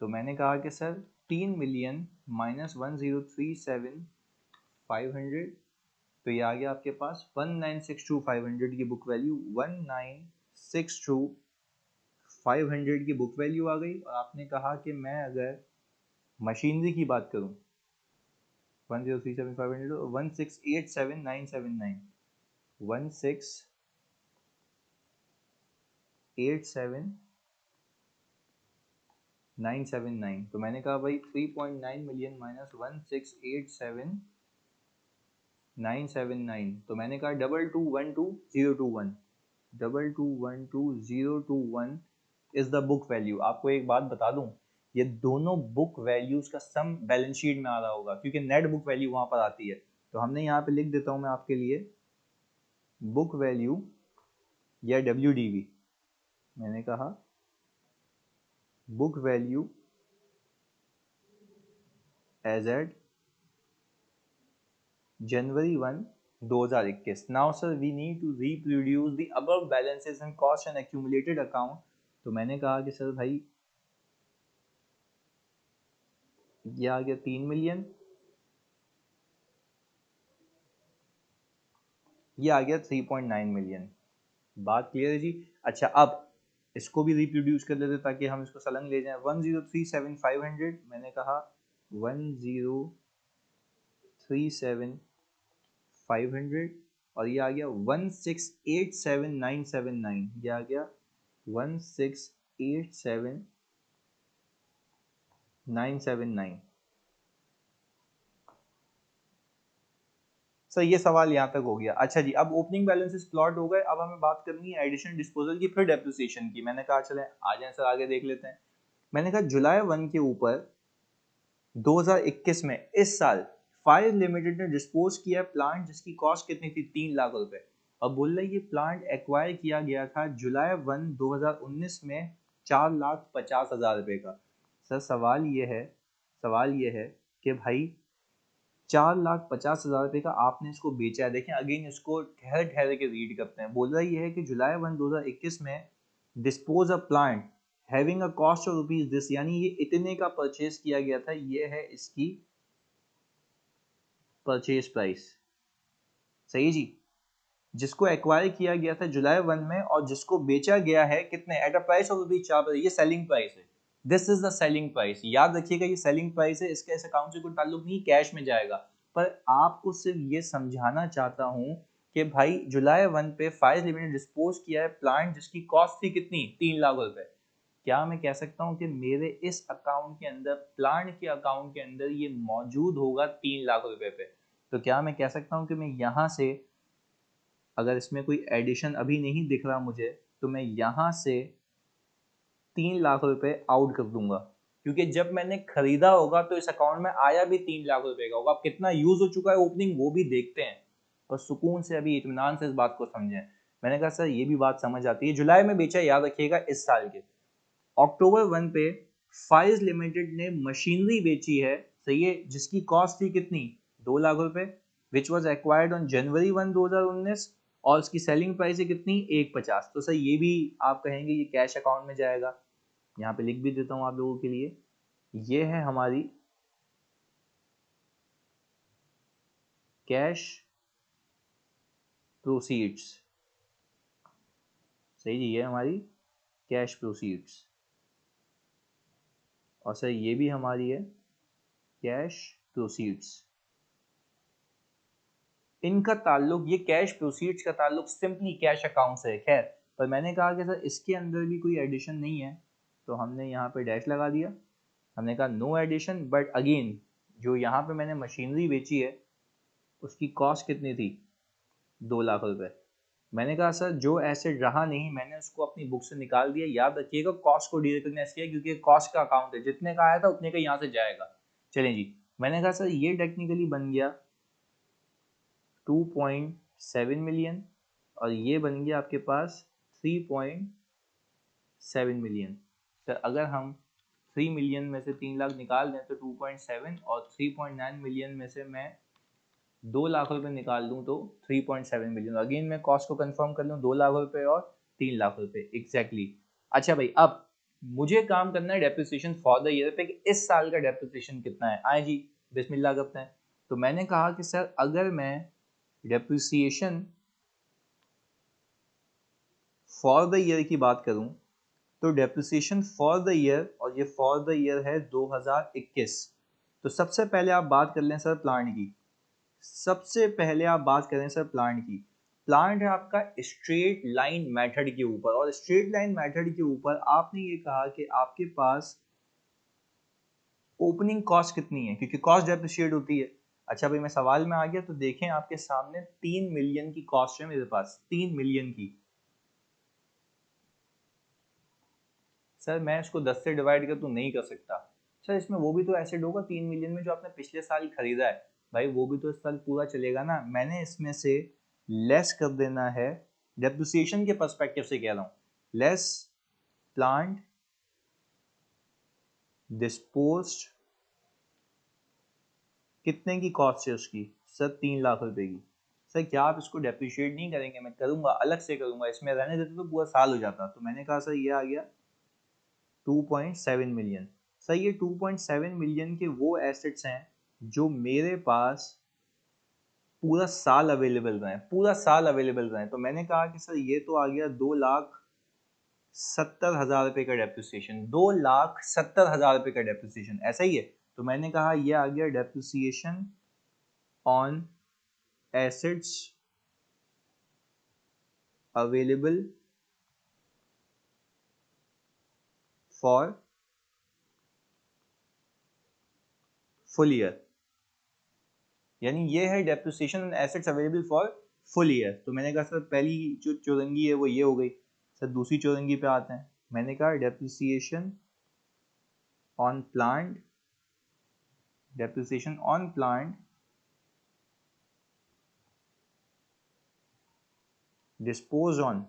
तो मैंने कहा कि सर 3,000,000 माइनस 1,037,500, तो ये आ गया आपके पास 1962,500 की बुक वैल्यू, 1962,500 की बुक वैल्यू आ गई। और आपने कहा कि मैं अगर मशीनरी की बात करूं 1,037,500 और 1,687,979, 1,687,979, तो मैंने कहा भाई 3.9 मिलियन माइनस 1,687,979, तो मैंने कहा 2212,021, 2212,021 इज द बुक वैल्यू। आपको एक बात बता दूं, ये दोनों बुक वैल्यूज का सम बैलेंस शीट में आ रहा होगा, क्योंकि नेट बुक वैल्यू वहां पर आती है। तो हमने यहाँ पे लिख देता हूं मैं आपके लिए बुक वैल्यू या WDV। मैंने कहा book value as at January 1, 2021. Now sir we need to reproduce the above balances and cost and accumulated account. तो मैंने कहा कि सर भाई ये आ गया 3,000,000, ये आ गया 3.9 मिलियन। बात क्लियर है जी। अच्छा अब इसको भी रिप्रोड्यूस कर लेते ताकि हम इसको सलंग ले जाएं। 1,037,500, मैंने कहा 1,037,500, और ये आ गया 1,687,979, ये आ गया 1,687,979। सर ये सवाल यहाँ तक हो गया। अच्छा जी, अब ओपनिंग बैलेंसेस प्लॉट हो गए, अब हमें बात करनी है एडिशन डिस्पोजल की, फिर डेप्रिसिएशन की। मैंने कहा चले आ जाए सर आगे देख लेते हैं। मैंने कहा जुलाई 1 के ऊपर 2021 में इस साल फायर लिमिटेड ने डिस्पोज किया प्लांट जिसकी कॉस्ट कितनी थी, 3 लाख रुपए। अब बोल रहे ये प्लांट एक्वायर किया गया था जुलाई 1 2019 में 4,50,000 रुपए का। सर सवाल ये है कि भाई 4,50,000 रुपए का आपने इसको बेचा है। देखें अगेन इसको ठहर ठहर के रीड करते हैं। बोल रहा ये है कि जुलाई 1 2021 में dispose a plant having a cost of rupees this, यानी ये इतने का परचेज किया गया था, ये है इसकी परचेज प्राइस। सही जी, जिसको एक्वायर किया गया था जुलाई 1 में और जिसको बेचा गया है कितने, at a price of rupees 4, ये सेलिंग प्राइस है। This is the selling price, याद रखिएगा ये सेलिंग प्राइस है, इसका इस अकाउंट से कोई ताल्लुक नहीं, कैश में जाएगा। पर आपको सिर्फ ये समझाना चाहता हूं कि भाई जुलाई 1 पे फायर लिमिटेड डिस्पोज किया है प्लांट जिसकी कॉस्ट थी कितनी, 3 लाख रुपए। क्या मैं कह सकता हूं कि मेरे इस अकाउंट के अंदर, प्लांट के अकाउंट के अंदर ये मौजूद होगा 3 लाख रुपए पे? तो क्या मैं कह सकता हूं कि मैं यहां से, अगर इसमें कोई एडिशन अभी नहीं दिख रहा मुझे, तो मैं यहां से 3 लाख रुपए आउट कर दूंगा, क्योंकि जब मैंने खरीदा होगा तो इस अकाउंट में आया भी 3 लाख रुपए का होगा। अब कितना यूज हो चुका है ओपनिंग वो भी देखते हैं, और सुकून से अभी इत्मीनान से इस बात को समझें। मैंने कहा सर ये भी बात समझ आती है, जुलाई में बेचा, याद रखिएगा इस साल के। अक्टूबर 1 पे फाइज लिमिटेड ने मशीनरी बेची है, सही है, जिसकी कॉस्ट थी कितनी, 2 लाख रुपए, which was acquired on January 1 2019, और उसकी सेलिंग प्राइस है कितनी, 1,50। तो सर ये भी आप कहेंगे ये कैश अकाउंट में जाएगा। यहाँ पे लिख भी देता हूँ आप लोगों के लिए, ये है हमारी कैश प्रोसीड्स। सही जी, ये हमारी कैश प्रोसीड्स, और सर ये भी हमारी है कैश प्रोसीड्स। इनका ताल्लुक, ये कैश प्रोसीड्स का ताल्लुक सिंपली कैश अकाउंट से है। खैर, पर मैंने कहा कि सर इसके अंदर भी कोई एडिशन नहीं है, तो हमने यहाँ पे डैश लगा दिया। हमने कहा नो एडिशन, बट अगेन जो यहाँ पे मैंने मशीनरी बेची है उसकी कॉस्ट कितनी थी, 2 लाख रुपए। मैंने कहा सर जो एसेट रहा नहीं मैंने उसको अपनी बुक से निकाल दिया। याद रखिएगा कॉस्ट को डीरेकग्नाइज किया, क्योंकि कॉस्ट का अकाउंट है, जितने का आया था उतने का यहाँ से जाएगा। चलें जी, मैंने कहा सर ये टेक्निकली बन गया 2.7 मिलियन, और ये बन गया आपके पास 3.7 मिलियन। सर अगर हम 3 मिलियन में से 3 लाख निकाल दें तो 2.7, और 3.9 मिलियन में से मैं 2 लाख रुपए निकाल दूं तो 3.7 मिलियन। अगेन मैं कॉस्ट को कंफर्म कर लूं, 2 लाख रुपए और 3 लाख रुपए एग्जैक्टली। अच्छा भाई, अब मुझे काम करना है डेप्रिसिएशन फॉर द ईयर पे कि इस साल का डेप्रिसिएशन कितना है। आए जी बिस्मिल्लाह करते हैं। तो मैंने कहा कि सर अगर मैं डेप्रिसिएशन फॉर द ईयर की बात करूं तो डेप्रिसिएशन फॉर द ईयर, और ये फॉर द ईयर है 2021। तो सबसे पहले आप बात कर लें सर प्लांट की। सबसे पहले आप बात करें सर प्लांट की। प्लांट है आपका स्ट्रेट लाइन मेथड के ऊपर, और स्ट्रेट लाइन मेथड के ऊपर आपने ये कहा कि आपके पास ओपनिंग कॉस्ट कितनी है, क्योंकि कॉस्ट डेप्रिशिएट होती है। अच्छा भाई मैं सवाल में आ गया, तो देखें आपके सामने 3 मिलियन की कॉस्ट है मेरे पास, 3 मिलियन की। सर मैं इसको 10 से डिवाइड कर तो नहीं कर सकता। सर इसमें वो भी तो एसेट होगा 3 मिलियन में जो आपने पिछले साल खरीदा है, भाई वो भी तो इस साल पूरा चलेगा ना। मैंने इसमें से लेस कर देना है, डेप्रिसिएशन के पर्सपेक्टिव से कह रहा हूँ, लेस प्लांट डिस्पोज्ड, कितने की कॉस्ट है उसकी सर 3 लाख रुपए की। सर क्या आप इसको डेप्रिशिएट नहीं करेंगे? मैं करूंगा, अलग से करूंगा, इसमें रहने देते तो पूरा साल हो जाता। तो मैंने कहा सर ये आ गया 2.7 मिलियन। सर ये 2.7 मिलियन के वो एसेट्स हैं जो मेरे पास पूरा साल अवेलेबल रहे, पूरा साल अवेलेबल रहे। तो मैंने कहा कि सर ये तो आ गया 2,70,000 रुपये का डेप्रिसिएशन, 2,70,000 रुपये का डेप्रिसिएशन, ऐसा ही है। तो मैंने कहा ये आ गया depreciation on assets available for full year, यानी ये है depreciation on assets available for full year. तो मैंने कहा सर पहली जो चौरंगी है वो ये हो गई। सर दूसरी चौरंगी पे आते हैं। मैंने कहा depreciation on plant, depreciation on plant dispose on,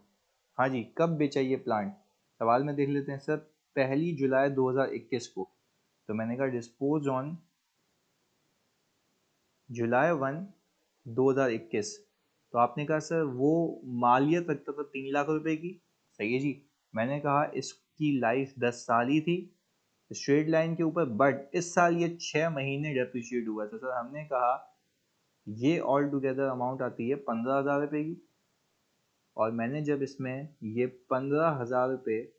हाँ जी कब बेचा ये प्लांट, सवाल में देख लेते हैं सर, 1 जुलाई 2021 को। तो मैंने कहा डिस्पोज ऑन July 1, 2021। तो आपने कहा सर वो मालियत रखता था 3 लाख रुपए की, सही है जी। मैंने कहा इसकी लाइफ 10 साल ही थी स्ट्रेट लाइन के ऊपर, बट इस साल ये 6 महीने डेप्रिशिएट हुआ था। सर हमने कहा ये ऑल टुगेदर अमाउंट आती है 15,000 रुपये की, और मैंने जब इसमें ये 15,000 रुपये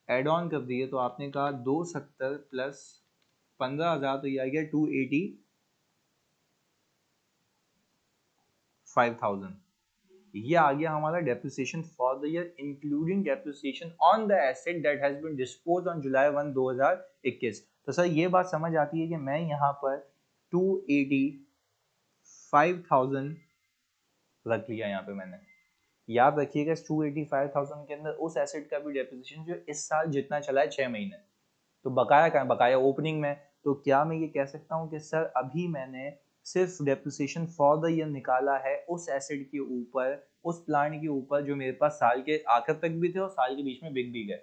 एड ऑन कर दिए तो आपने कहा 270 प्लस 15,000, तो ये आ गया 285,000। ये आ गया हमारा depreciation for the year including depreciation on the asset that has been disposed on July 1, 2021। तो सर ये बात समझ आती है कि मैं यहाँ पर 285,000 रख लिया यहाँ पे मैंने। याद रखिएगा इस 285,000 के अंदर उस एसेट का भी डेप्रिसिएशन जो इस साल जितना चला है 6 महीने। तो बकाया कहाँ है? बकाया ओपनिंग में। तो क्या मैं ये कह सकता हूँ कि सर अभी मैंने सिर्फ डेप्रिसिएशन फॉर द ईयर निकाला है उस एसेट के ऊपर, उस प्लांट के ऊपर जो मेरे पास साल के आखिर तक भी थे और साल के बीच में बिक भी गए।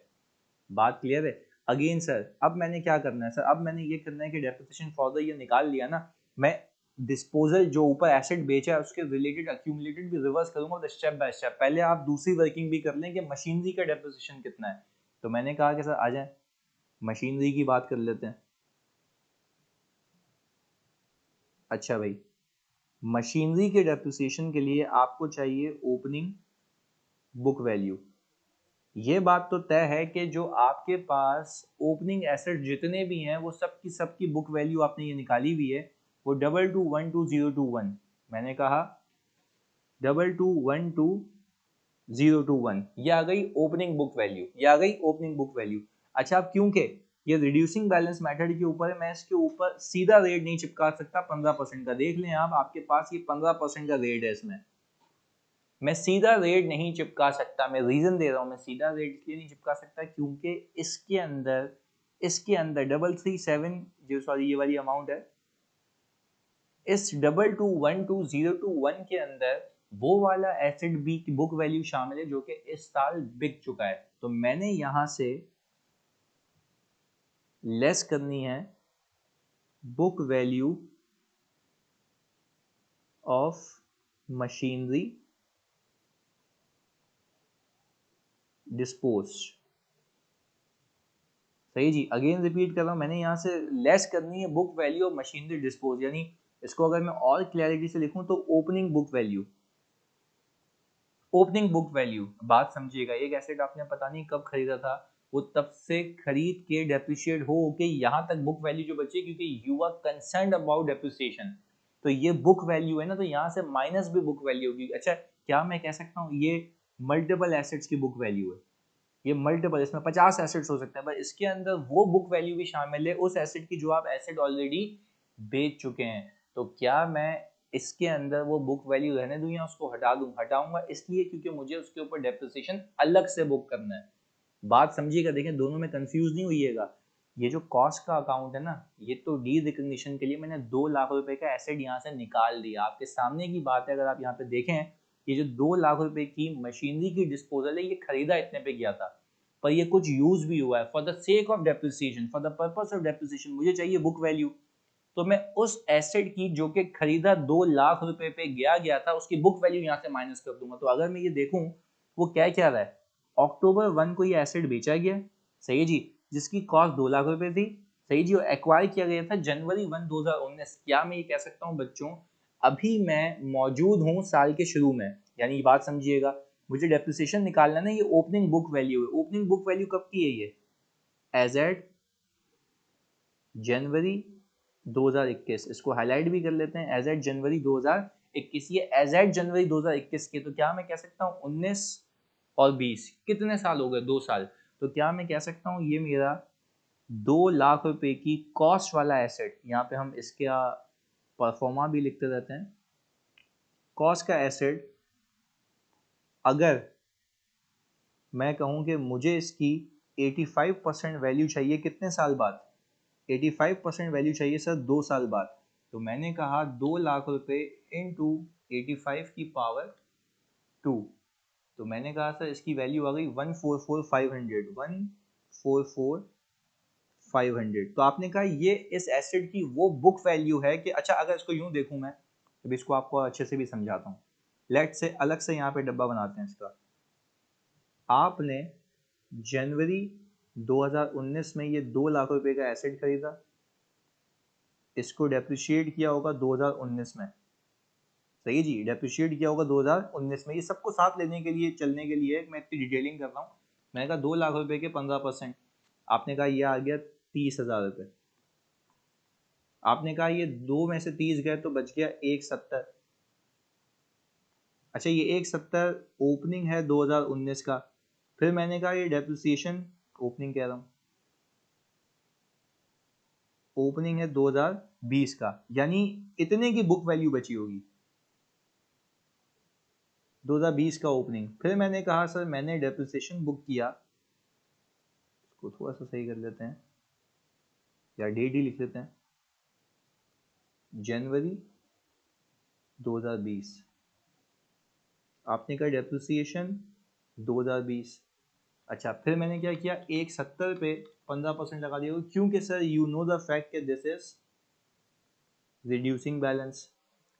बात क्लियर है? अगेन सर अब मैंने क्या करना है सर, अब मैंने ये करना है कि डेप्रिसिएशन फॉर द ईयर निकाल लिया ना, मैं डिस्पोजल जो ऊपर एसेट बेचा है उसके रिलेटेड अक्यूमुलेटेड भी रिवर्स करूंगा स्टेप बाय स्टेप। पहले आप दूसरी वर्किंग भी कर लें कि मशीनरी का डेप्रिसिएशन कितना है। तो मैंने कहा कि सर आ जाए मशीनरी की बात कर लेते हैं। अच्छा भाई मशीनरी के डेप्रिसिएशन के लिए आपको चाहिए ओपनिंग बुक वैल्यू। ये बात तो तय है कि जो आपके पास ओपनिंग एसेट जितने भी हैं वो सबकी बुक वैल्यू आपने ये निकाली हुई है, वो 22122021। मैंने कहा 22122021, ये आ गई ओपनिंग बुक वैल्यू, ये आ गई ओपनिंग बुक वैल्यू। अच्छा अब क्योंकि ये रिड्यूसिंग बैलेंस मेथड के ऊपर है, मैं इसके ऊपर सीधा रेट नहीं चिपका सकता 15% का। देख लें आप, आपके पास ये 15% का रेट है, इसमें मैं सीधा रेट नहीं चिपका सकता। मैं रीजन दे रहा हूँ, मैं सीधा रेट इसलिए नहीं चिपका सकता क्योंकि इसके अंदर 337 जो सॉरी ये वाली अमाउंट है, इस 22122021 के अंदर वो वाला एसेट बी की बुक वैल्यू शामिल है जो कि इस साल बिक चुका है। तो मैंने यहां से लेस करनी है book value of machinery disposed. सही जी, अगेन रिपीट कर रहा हूँ, मैंने यहाँ से लेस करनी है book value of machinery dispose, यानी इसको अगर मैं और क्लैरिटी से लिखूँ तो opening book value. Opening book value, बात समझिएगा, एक एसेट आपने पता नहीं कब खरीदा था, वो तब से खरीद के डेप्रिशिएट हो के यहाँ तक बुक वैल्यू जो बची, क्योंकि you are concerned about depreciation, तो ये बुक वैल्यू है ना, तो यहाँ से माइनस भी बुक वैल्यू होगी। अच्छा, क्या मैं कह सकता हूँ ये मल्टीपल एसेट्स की बुक वैल्यू है, ये मल्टीपल, इसमें 50 एसेट्स हो सकते हैं, पर इसके अंदर वो बुक वैल्यू भी शामिल है उस एसेट की जो आप एसेट ऑलरेडी बेच चुके हैं। तो क्या मैं इसके अंदर वो बुक वैल्यू रहने दूं या उसको हटा दूं? हटाऊंगा, इसलिए क्योंकि मुझे उसके ऊपर डेप्रिसिएशन अलग से बुक करना है। बात समझिएगा, देखें दोनों में कंफ्यूज नहीं होइएगा। ये जो कॉस्ट का अकाउंट है ना, ये तो डी रिकग्निशन के लिए मैंने 2 लाख रुपए का एसेट यहाँ से निकाल दिया, आपके सामने की बात है। अगर आप यहाँ पे देखें, ये जो 2 लाख रुपए की मशीनरी की डिस्पोजल है, ये खरीदा इतने पे गया था, पर ये कुछ यूज भी हुआ है for the sake of depreciation, for the purpose of depreciation मुझे चाहिए बुक वैल्यू। तो मैं उस एसेट की जो कि खरीदा 2 लाख रुपए पे गया था, उसकी बुक वैल्यू यहाँ से माइनस कर दूंगा। तो अगर मैं ये देखूं, वो क्या क्या रहा है, अक्टूबर 1 को ये एसेट बेचा गया, सही जी, जिसकी कॉस्ट 2 लाख रुपए थी, सही जी, और एक्वायर किया गया था जनवरी 1 2019। क्या मैं ये कह सकता हूँ बच्चों, अभी मैं मौजूद हूँ साल के शुरू में, यानी ये बात समझिएगा, मुझे डेप्रिसिएशन निकालना ना, ये ओपनिंग बुक वैल्यू है। ओपनिंग बुक वैल्यू कब की है ये, एज एट जनवरी 2021, इसको हाईलाइट भी कर लेते हैं, एज एट जनवरी 2021, ये एज एट जनवरी 2021 के। तो क्या मैं कह सकता हूँ 19 और 20 कितने साल हो गए, 2 साल। तो क्या मैं कह सकता हूँ ये मेरा 2 लाख रुपए की कॉस्ट वाला एसेट, यहाँ पे हम इसका परफॉर्मा भी लिखते रहते हैं, कॉस्ट का एसेट, अगर मैं कहूँ कि मुझे इसकी 85% वैल्यू चाहिए कितने साल बाद, 85% वैल्यू चाहिए सर 2 साल बाद। तो मैंने कहा 2 लाख रुपए इंटू 85 की पावर 2, तो मैंने कहा सर इसकी वैल्यू आ गई 144,500, 144,500। तो आपने कहा ये इस एसेट की वो बुक वैल्यू है कि, अच्छा अगर इसको यूं देखूं मैं, अभी इसको आपको अच्छे से भी समझाता हूँ। लेट से अलग से यहाँ पे डब्बा बनाते हैं इसका। आपने जनवरी 2019 में ये 2 लाख रुपए का एसेट खरीदा, इसको डेप्रिशिएट किया होगा 2019 में, सही जी, डेप्रिशिएट किया होगा 2019 में। ये सबको साथ लेने के लिए, चलने के लिए मैं इतनी डिटेलिंग कर रहा हूँ। मैंने कहा 2 लाख रुपए के 15%, आपने कहा ये आ गया 30,000 रुपये। आपने कहा ये 2 में से 30 गए तो बच गया 170। अच्छा, ये 170 ओपनिंग है 2019 का। फिर मैंने कहा ये डेप्रिसिएशन, ओपनिंग कह रहा हूँ, ओपनिंग है 2020 का, यानी इतने की बुक वैल्यू बची होगी 2020 का ओपनिंग। फिर मैंने कहा सर मैंने डेप्रिसिएशन बुक किया, इसको थोड़ा सा सही कर लेते हैं, या डेट ही लिख लेते हैं, जनवरी 2020। आपने कहा डेप्रिसिएशन 2020। अच्छा, फिर मैंने क्या किया, 170 पे 15% लगा दिया, क्योंकि sir you know the fact कि दिस इज रिड्यूसिंग बैलेंस।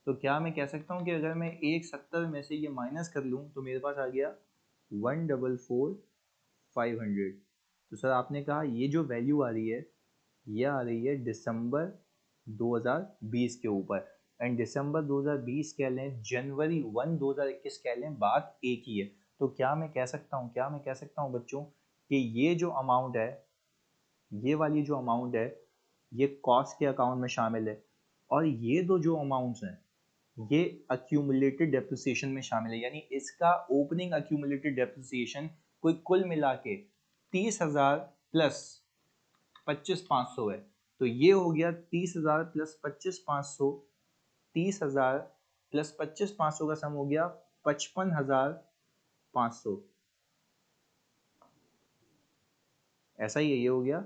तो क्या मैं कह सकता हूँ कि अगर मैं 170 में से ये माइनस कर लूँ तो मेरे पास आ गया 144,500। तो सर आपने कहा ये जो वैल्यू आ रही है, ये आ रही है दिसंबर 2020 के ऊपर, एंड दिसंबर 2020 कह लें, जनवरी 1 2021 कह लें, बात एक ही है। तो क्या मैं कह सकता हूँ, क्या मैं कह सकता हूँ बच्चों, कि ये जो अमाउंट है, ये वाली जो अमाउंट है, ये कॉस्ट के अकाउंट में शामिल है, और ये दो जो अमाउंट्स हैं ये अक्यूमुलेटेड डेप्रिसिएशन में शामिल है, यानी इसका ओपनिंग अक्यूमुलेटेड डेप्रिसिएशन कोई कुल मिला के 30,000 प्लस 25,500 है। तो ये हो गया 30,000 प्लस 25,500, 30,000 प्लस 25,500 का सम हो गया 55,500। ऐसा ही है, ये हो गया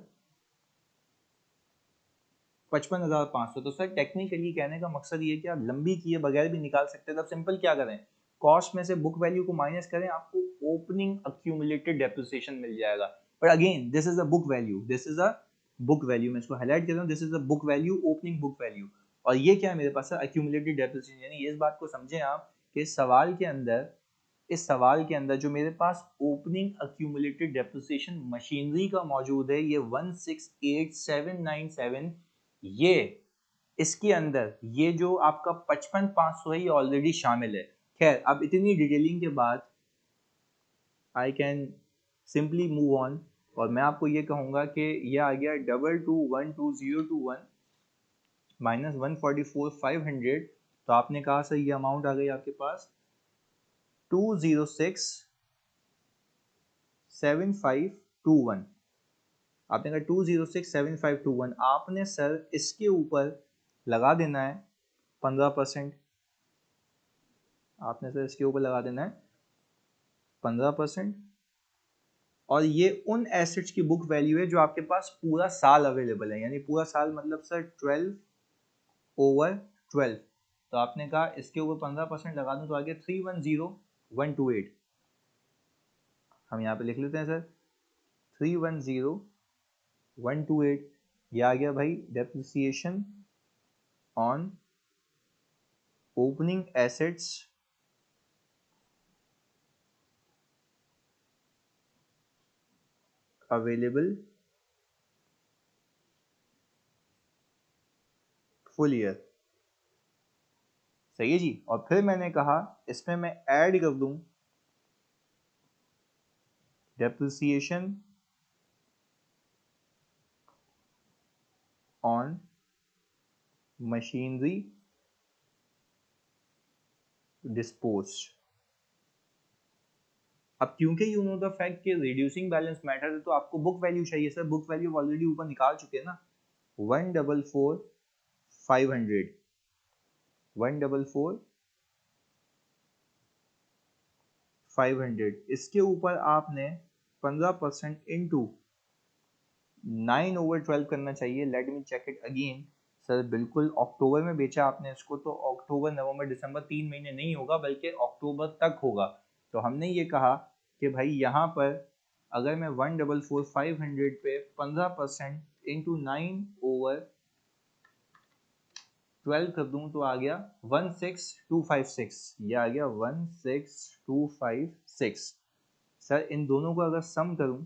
55,500। तो सर टेक्निकली कहने का मकसद ये है कि आप लंबी किए बगैर भी निकाल सकते हैं। तब सिंपल क्या करें, कॉस्ट में से बुक वैल्यू को माइनस करें, आपको ओपनिंग अक्यूमुलेटेड डेप्रिसिएशन मिल जाएगा। But again this is a book value, this is a book value, मैं इसको हाईलाइट कर रहा हूँ, this is a book value, opening book value. और ये क्या है मेरे पास, अक्यूमुलेटेड डेप्रिसिएशन, यानी इस बात को समझें आप कि सवाल के अंदर इस सवाल के अंदर जो मेरे पास ओपनिंग अक्यूमुलेटेड डेप्रिसिएशन मशीनरी का मौजूद है ये 168797, ये इसके अंदर ये जो आपका 55,500 है ये ऑलरेडी शामिल है। खैर अब इतनी डिटेलिंग के बाद I can simply move on और मैं आपको ये कहूँगा कि ये आ गया 221201 माइनस 144,500, तो आपने कहा सर ये अमाउंट आ गई आपके पास 2067521। आपने कहा 2067521, आपने सर इसके ऊपर लगा देना है 15%। आपने सर इसके ऊपर लगा देना है 15%, और ये उन एसेट्स की बुक वैल्यू है जो आपके पास पूरा साल अवेलेबल है, यानी पूरा साल मतलब सर 12/12। तो आपने कहा इसके ऊपर 15% लगा दूं तो आ गया 310128। हम यहाँ पे लिख लेते हैं सर 310128। ये आ गया भाई depreciation on opening assets available full year. सही है जी। और फिर मैंने कहा इसमें मैं ऐड कर दूं डेप्रिसिएशन ऑन मशीनरी डिस्पोज्ड। अब क्योंकि यू नो द फैक्ट कि रिड्यूसिंग बैलेंस मैटर है तो आपको बुक वैल्यू चाहिए सर। बुक वैल्यू ऑलरेडी ऊपर निकाल चुके हैं ना, 144,500, 144,500। इसके ऊपर आपने 15% इंटू 9/12 करना चाहिए। Let me check it again sir. बिल्कुल अक्टूबर में बेचा आपने इसको, तो अक्टूबर नवंबर दिसंबर 3 महीने नहीं होगा बल्कि अक्टूबर तक होगा। तो हमने ये कहा कि भाई यहाँ पर अगर मैं 144,500 पे 15% इंटू 9/12 कर दूं तो आ गया 16256। ये आ गया 16256। सर इन दोनों को अगर सम करूं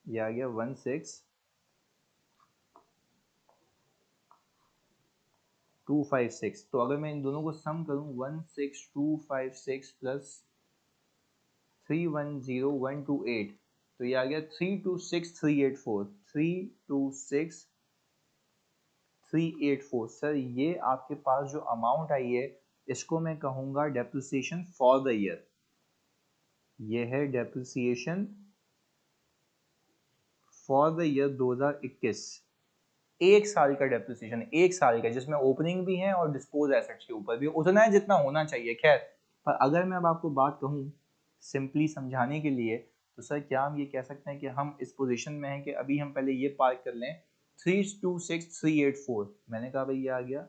ये आ गया 16256। तो अगर मैं इन दोनों को सम करूं 16256 प्लस 310128, तो ये आ गया 326384, 326384। सर ये आपके पास जो अमाउंट आई है इसको मैं कहूँगा डेप्रिसिएशन फॉर द ईयर। ये है डेप्रिसिएशन फॉर द ईयर 2021। एक साल का डेप्रिसिएशन, एक साल का, जिसमें ओपनिंग भी है और डिस्पोज एसेट्स के ऊपर भी उतना है जितना होना चाहिए। खैर पर अगर मैं अब आपको बात कहूँ सिंपली समझाने के लिए, तो सर क्या हम ये कह सकते हैं कि हम इस पोजीशन में हैं कि अभी हम पहले ये पार्क कर लें 326384। मैंने कहा भाई ये आ गया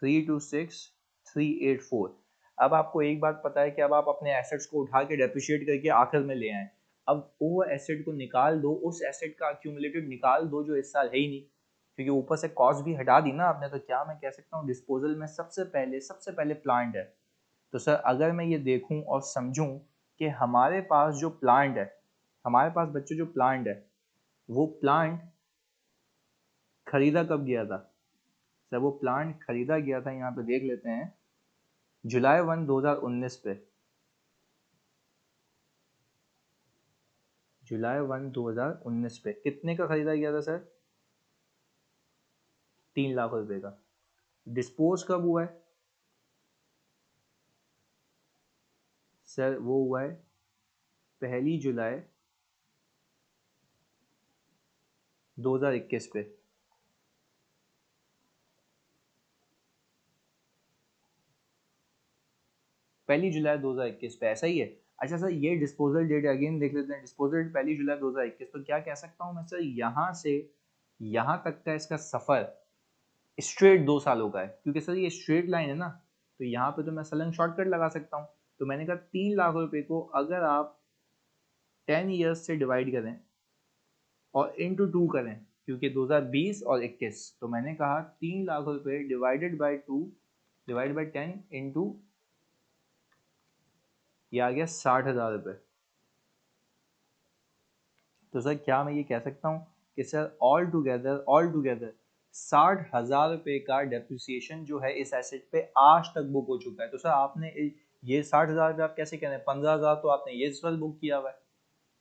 326384। अब आपको एक बात पता है कि अब आप अपने एसेट्स को उठा के डेप्रिशिएट करके आखिर में ले आए। अब वो एसेट को निकाल दो, उस एसेट का एक्यूमुलेटेड निकाल दो जो इस साल है ही नहीं, क्योंकि ऊपर से कॉस्ट भी हटा दी ना आपने। तो क्या मैं कह सकता हूँ डिस्पोजल में सबसे पहले प्लांट है। तो सर अगर मैं ये देखूं और समझूं कि हमारे पास जो प्लांट है, हमारे पास बच्चे जो प्लांट है, वो प्लांट खरीदा कब गया था सर? वो प्लांट खरीदा गया था, यहाँ पे देख लेते हैं, जुलाई 1 2019 पे। जुलाई 1 2019 पे कितने का खरीदा गया था सर? 3 लाख रुपए का। डिस्पोज कब हुआ है सर? वो हुआ है 1 जुलाई 2021 पे। 1 जुलाई 2021 पे, ऐसा ही है। अच्छा सर ये डिस्पोजल डेट अगेन देख लेते हैं। डिस्पोजल डेट 1 जुलाई 2021। तो क्या कह सकता हूँ मैं सर, यहाँ से यहाँ तक का इसका सफ़र स्ट्रेट 2 सालों का है, क्योंकि सर ये स्ट्रेट लाइन है ना। तो यहाँ पे तो मैं सलन शॉर्टकट लगा सकता हूँ। तो मैंने कहा 3 लाख रुपए को अगर आप 10 ईयर्स से डिवाइड करें और इंटू 2 करें, क्योंकि 2020 और 21, तो मैंने कहा 3 लाख रुपए divided by 2 divide by 10 into ये आ गया 60,000 रुपये। तो सर क्या मैं ये कह सकता हूँ कि सर ऑल टुगेदर 60,000 रुपये का डेप्रिसिएशन जो है इस एसेट पे आज तक बुक हो चुका है। तो सर आपने ये 60,000 रुपये आप कैसे कह रहे हैं, 15,000 तो आपने ये साल बुक किया हुआ है।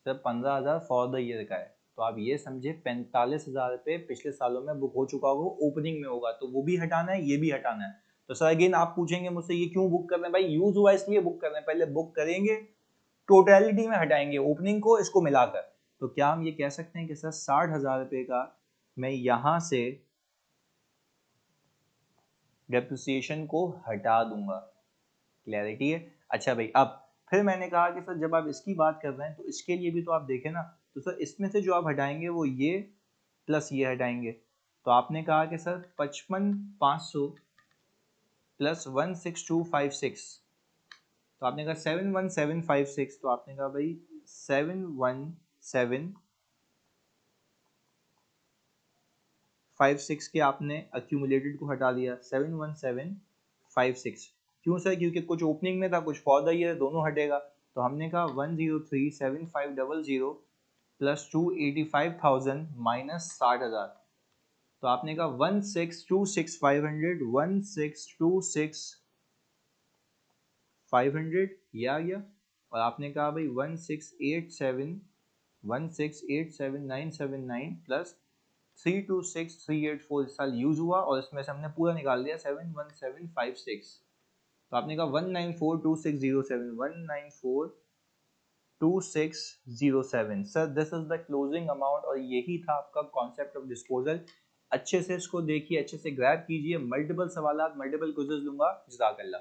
सर 15,000 फॉर द ईयर का है, तो आप ये समझे 45,000 रुपये पिछले सालों में बुक हो चुका होगा, ओपनिंग में होगा, तो वो भी हटाना है, ये भी हटाना है। तो सर अगेन आप पूछेंगे मुझसे ये क्यों बुक कर रहे हैं भाई, यूज हुआ इसलिए बुक कर रहे हैं, पहले बुक करेंगे टोटलिटी में हटाएंगे ओपनिंग को इसको मिलाकर। तो क्या हम ये कह सकते हैं कि सर 60,000 रुपये का मैं यहां से डेप्रिसिएशन को हटा दूंगा। क्लैरिटी है। अच्छा भाई अब फिर मैंने कहा कि सर जब आप इसकी बात कर रहे हैं तो इसके लिए भी तो आप देखें ना, तो सर इसमें से जो आप हटाएंगे वो ये प्लस ये हटाएंगे। तो आपने कहा कि सर 55,500 प्लस 16256, तो आपने कहा 71756, तो आपने कहा भाई 71756 के आपने अक्यूमुलेटेड को हटा दिया 71756। क्यों सर, क्योंकि कुछ ओपनिंग में था कुछ फॉर द ईयर, दोनों हटेगा। तो हमने कहा 1037500 प्लस 285,000 माइनस 60,000, तो आपने कहा 1626500, 1626500 ये आ गया। और आपने कहा भाई 1687979 प्लस 326384 इस साल यूज हुआ और इसमें से हमने पूरा निकाल दिया 71756। तो आपने कहा 1942607, 1942607। Sir this is the closing amount और यही था आपका कॉन्सेप्ट ऑफ डिस्पोजल। अच्छे से इसको देखिए, अच्छे से ग्रैब कीजिए, मल्टीपल सवालात मल्टीपल क्विज़ेस लूंगा। जज़ाकल्लाह।